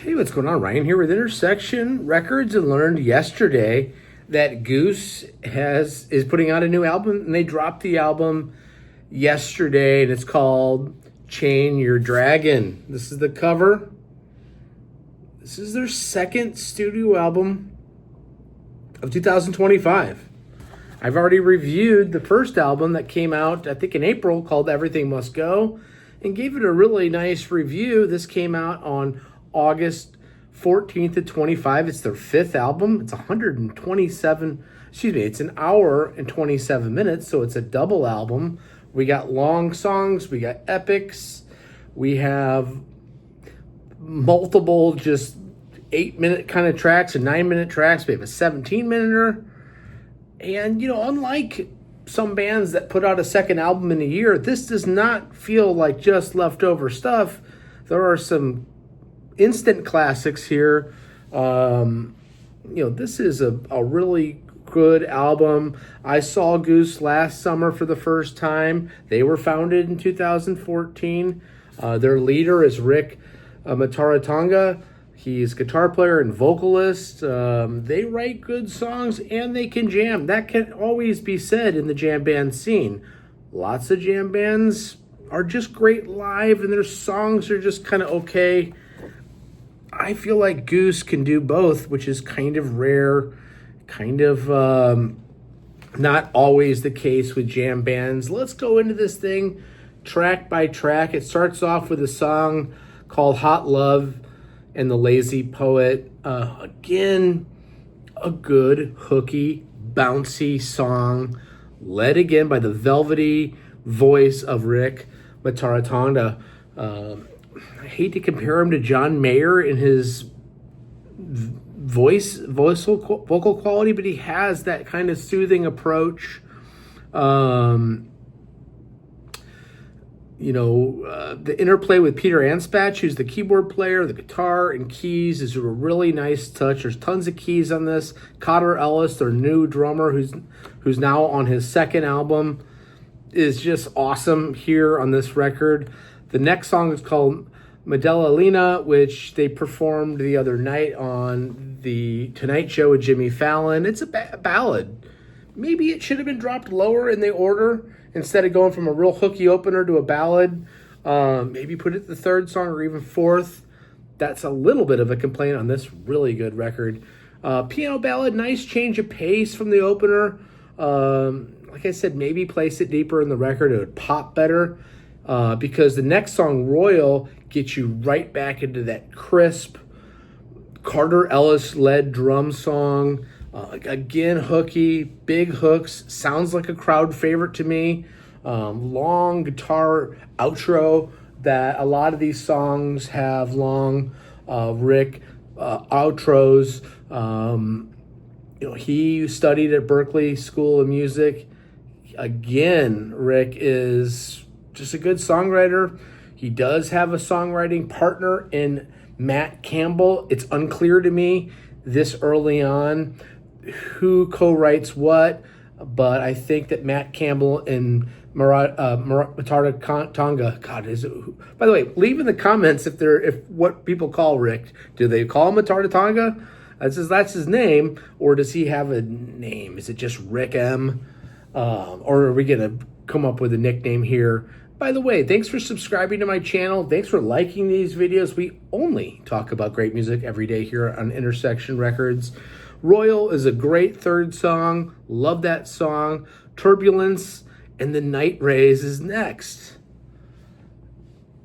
Hey, what's going on? Ryan here with Intersection Records, and learned yesterday that Goose is putting out a new album, and they dropped the album yesterday, and it's called Chain Your Dragon. This is the cover. This is their second studio album of 2025. I've already reviewed the first album that came out, I think, in April, called Everything Must Go, and gave it a really nice review. This came out on August 14th of 25. It's their fifth album. It's 127, it's an hour and 27 minutes, so it's a double album. We got long songs, we got epics, we have multiple just 8-minute kind of tracks and 9-minute tracks. We have a 17-minute. And, unlike some bands that put out a second album in a year, this does not feel like just leftover stuff. There are some instant classics here. This is a really good album. I saw Goose last summer for the first time. They were founded in 2014. Their leader is Rick Mataratanga. He's a guitar player and vocalist. They write good songs and they can jam. That can always be said in the jam band scene. Lots of jam bands are just great live and their songs are just kind of okay. I feel like Goose can do both, which is kind of rare, kind of not always the case with jam bands. Let's go into this thing track by track. It starts off with a song called Hot Love and the Lazy Poet. Again, a good, hooky, bouncy song, led again by the velvety voice of Rick Mataratanga. I hate to compare him to John Mayer in his vocal quality, but he has that kind of soothing approach. The interplay with Peter Anspach, who's the keyboard player, the guitar and keys is a really nice touch. There's tons of keys on this. Cotter Ellis, their new drummer, who's now on his second album, is just awesome here on this record. The next song is called Medellina, which they performed the other night on the Tonight Show with Jimmy Fallon. It's a ballad. Maybe it should have been dropped lower in the order instead of going from a real hooky opener to a ballad. Maybe put it the third song or even fourth. That's a little bit of a complaint on this really good record. Piano ballad, nice change of pace from the opener. Like I said, maybe place it deeper in the record. It would pop better. Because the next song, Royal, gets you right back into that crisp Carter Ellis-led drum song. Again, hooky, big hooks, sounds like a crowd favorite to me. Long guitar outro that a lot of these songs have long Rick outros. He studied at Berklee School of Music. Again, Rick is just a good songwriter. He does have a songwriting partner in Matt Campbell. It's unclear to me this early on who co-writes what, but I think that Matt Campbell and Mataratanga, by the way, leave in the comments if what people call Rick. Do they call him Mataratanga? That's his name, or does he have a name? Is it just Rick M? Or are we gonna come up with a nickname here? By the way, thanks for subscribing to my channel. Thanks for liking these videos. We only talk about great music every day here on Intersection Records. Royal is a great third song. Love that song. Turbulence and The Night Rays is next.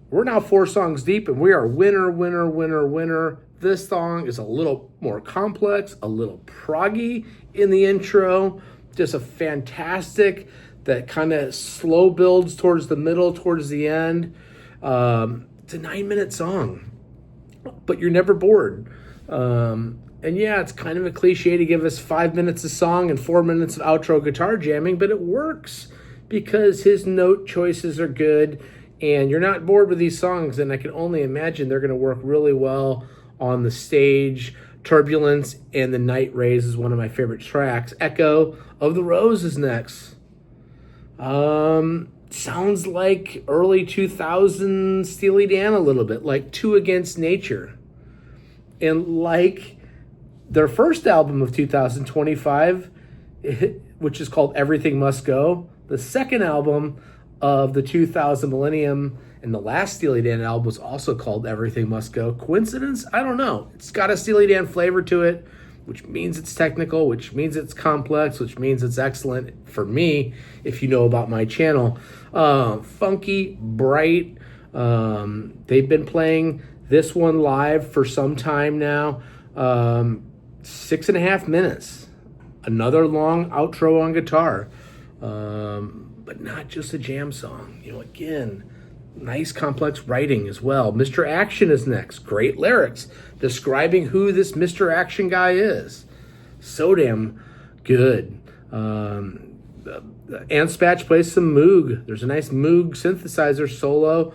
We're now 4 songs deep and we are winner. This song is a little more complex, a little proggy in the intro. Just a fantastic, that kind of slow builds towards the middle, towards the end. It's a 9-minute song, but you're never bored. And yeah, it's kind of a cliche to give us 5 minutes of song and 4 minutes of outro guitar jamming, but it works because his note choices are good and you're not bored with these songs. And I can only imagine they're going to work really well on the stage. Turbulence and The Night Rays is one of my favorite tracks. Echo of the Rose is next. Sounds like early 2000s Steely Dan a little bit, like Two Against Nature. And like their first album of 2025, which is called Everything Must Go, the second album of the 2000 millennium and the last Steely Dan album was also called Everything Must Go. Coincidence? I don't know. It's got a Steely Dan flavor to it, which means it's technical, which means it's complex, which means it's excellent for me, if you know about my channel. Funky, bright. They've been playing this one live for some time now. 6.5 minutes. Another long outro on guitar. But not just a jam song. Again, nice complex writing as well. Mr. Action is next. Great lyrics describing who this Mr. Action guy is. So damn good. Anspatch plays some Moog. There's a nice Moog synthesizer solo.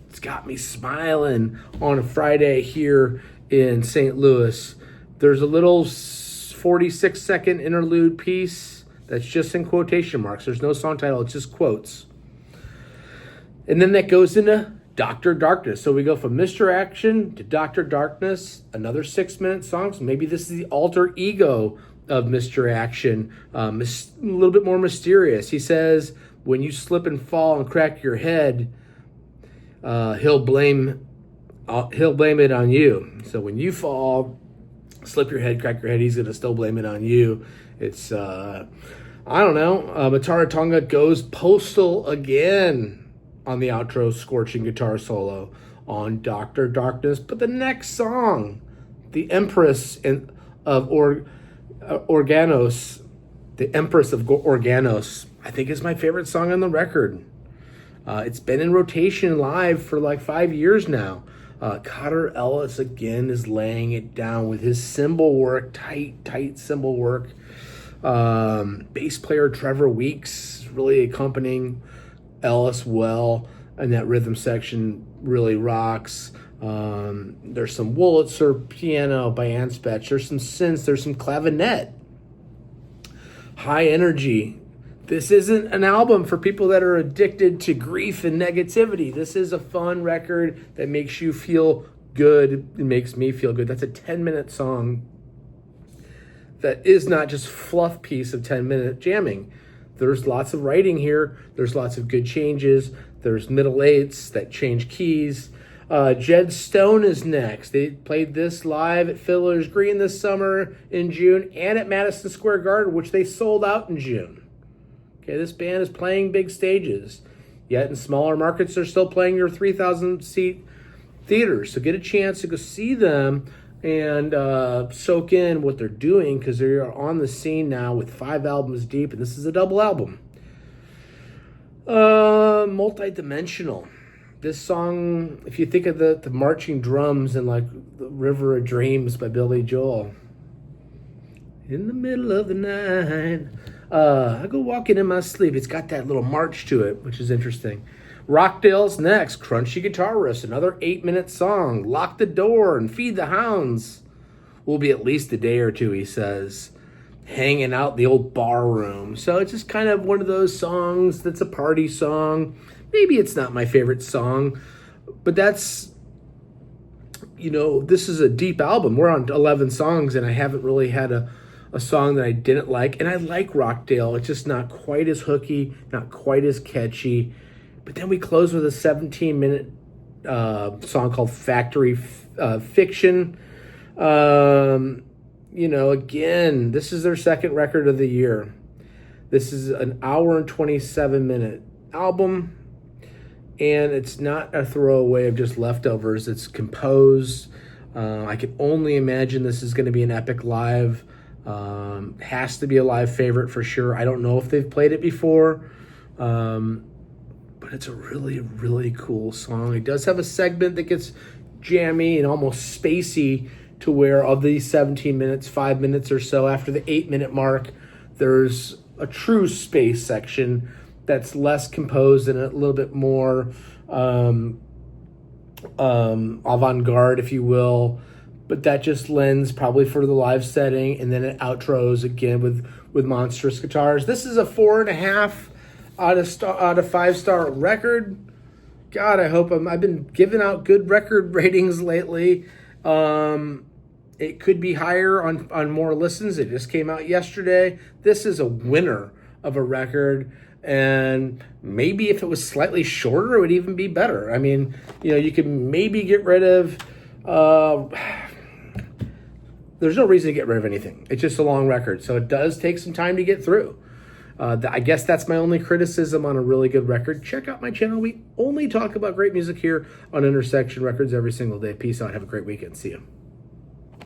It's got me smiling on a Friday here in St. Louis. There's a little 46-second interlude piece that's just in quotation marks. There's no song title. It's just quotes. And then that goes into Dr. Darkness. So we go from Mr. Action to Dr. Darkness, another 6-minute song. So maybe this is the alter ego of Mr. Action, a little bit more mysterious. He says, when you slip and fall and crack your head, he'll blame it on you. So when you fall, slip your head, crack your head, he's going to still blame it on you. It's, I don't know. Matara Tonga goes postal again on the outro scorching guitar solo on Dr. Darkness. But the next song, the Empress of Organos, the Empress of Organos, I think is my favorite song on the record. It's been in rotation live for like 5 years now. Cotter Ellis again is laying it down with his cymbal work, tight cymbal work. Bass player Trevor Weeks really accompanying Ellis well, and that rhythm section really rocks. There's some Wurlitzer piano by Anspatch. There's some synths. There's some clavinet. High energy. This isn't an album for people that are addicted to grief and negativity. This is a fun record that makes you feel good. It makes me feel good. That's a 10-minute song that is not just fluff piece of 10-minute jamming. There's lots of writing here. There's lots of good changes. There's middle eights that change keys. Jed Stone is next. They played this live at Fiddler's Green this summer in June and at Madison Square Garden, which they sold out in June. Okay, this band is playing big stages. Yet in smaller markets, they're still playing your 3,000-seat theaters. So get a chance to go see them and soak in what they're doing, because they are on the scene now with 5 albums deep, and this is a double album. Multidimensional. This song, if you think of the marching drums in like the River of Dreams by Billy Joel. In the middle of the night, I go walking in my sleep. It's got that little march to it, which is interesting. Rockdale's next. Crunchy guitar riffs, another 8-minute song. Lock the door and feed the hounds. Will be at least a day or two, he says. Hanging out the old bar room. So it's just kind of one of those songs that's a party song. Maybe it's not my favorite song, but that's, this is a deep album. We're on 11 songs, and I haven't really had a song that I didn't like. And I like Rockdale. It's just not quite as hooky, not quite as catchy. But then we close with a 17-minute song called Factory Fiction. Again, this is their second record of the year. This is an hour and 27-minute album. And it's not a throwaway of just leftovers. It's composed. I can only imagine this is going to be an epic live. Has to be a live favorite for sure. I don't know if they've played it before. But it's a really, really cool song. It does have a segment that gets jammy and almost spacey, to where of these 17 minutes, 5 minutes or so after the 8-minute mark, there's a true space section that's less composed and a little bit more avant-garde, if you will. But that just lends probably for the live setting, and then it outros again with monstrous guitars. This is a 4.5 out of 5-star record. God, I hope I've been giving out good record ratings lately. It could be higher on more listens. It just came out yesterday. This is a winner of a record. And maybe if it was slightly shorter, it would even be better. I mean, you could maybe get rid of... there's no reason to get rid of anything. It's just a long record. So it does take some time to get through. I guess that's my only criticism on a really good record. Check out my channel. We only talk about great music here on Intersection Records every single day. Peace out. Have a great weekend. See you.